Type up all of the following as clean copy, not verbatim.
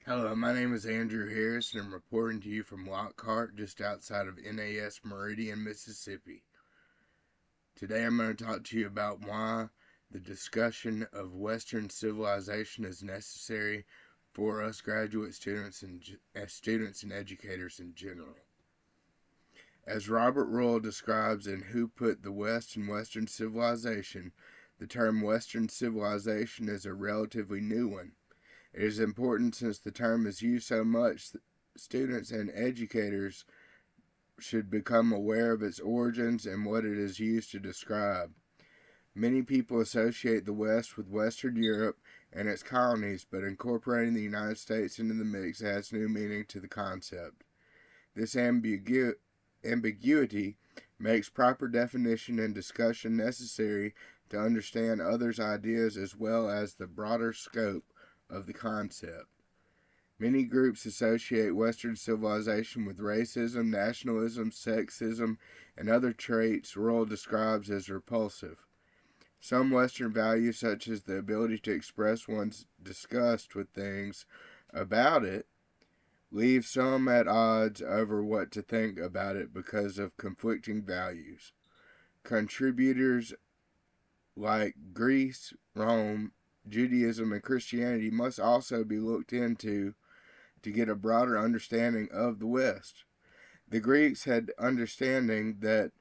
Hello, my name is Andrew Harris, and I'm reporting to you from Lockhart, just outside of NAS Meridian, Mississippi. Today I'm going to talk to you about why the discussion of Western civilization is necessary for us graduate students and as students and educators in general. As Robert Rull describes in Who Put the West in Western Civilization, the term Western civilization is a relatively new one. It is important since the term is used so much that students and educators should become aware of its origins and what it is used to describe. Many people associate the West with Western Europe and its colonies, but incorporating the United States into the mix adds new meaning to the concept. This ambiguity makes proper definition and discussion necessary to understand others' ideas as well as the broader scope of the concept. Many groups associate Western civilization with racism, nationalism, sexism, and other traits Rull describes as repulsive. Some Western values, such as the ability to express one's disgust with things about it, leave some at odds over what to think about it because of conflicting values. Contributors like Greece, Rome, Judaism, and Christianity must also be looked into to get a broader understanding of the West. The Greeks had understanding that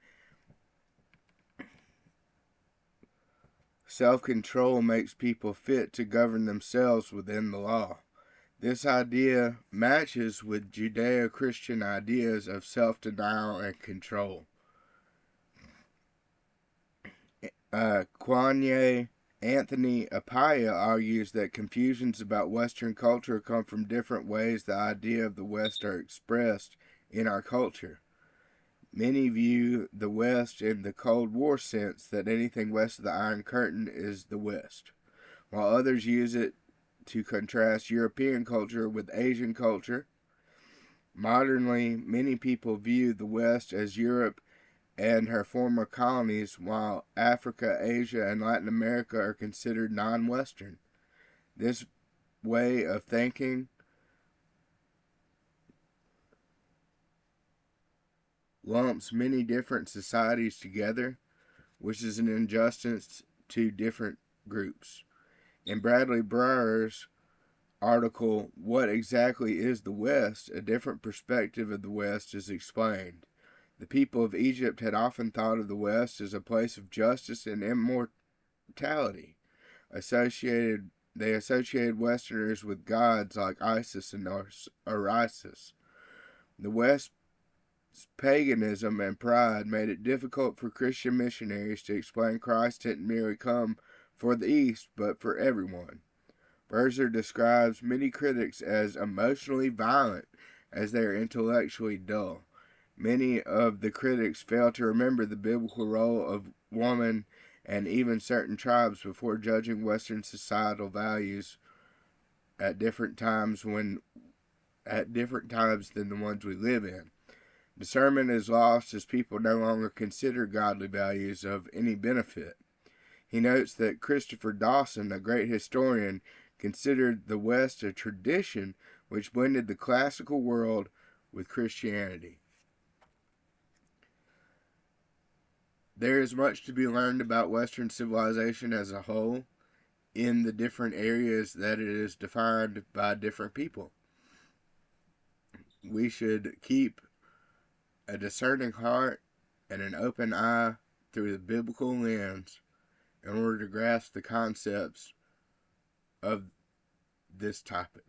self-control makes people fit to govern themselves within the law. This idea matches with Judeo-Christian ideas of self-denial and control. Kanye Anthony Appiah argues that confusions about Western culture come from different ways the idea of the West are expressed in our culture. Many view the West in the Cold War sense that anything west of the Iron Curtain is the West, while others use it to contrast European culture with Asian culture. Modernly, many people view the West as Europe and her former colonies, while Africa, Asia, and Latin America are considered non-Western. This way of thinking lumps many different societies together, which is an injustice to different groups. In Bradley Breyer's article, What Exactly is the West? A different perspective of the West is explained. The people of Egypt had often thought of the West as a place of justice and immortality. They associated Westerners with gods like Isis and Osiris. The West's paganism and pride made it difficult for Christian missionaries to explain Christ didn't merely come for the East, but for everyone. Breyer describes many critics as emotionally violent as they are intellectually dull. Many of the critics fail to remember the biblical role of woman and even certain tribes before judging Western societal values at different times than the ones we live in. Discernment is lost as people no longer consider godly values of any benefit. He notes that Christopher Dawson, a great historian, considered the West a tradition which blended the classical world with Christianity. There is much to be learned about Western civilization as a whole in the different areas that it is defined by different people. We should keep a discerning heart and an open eye through the biblical lens in order to grasp the concepts of this topic.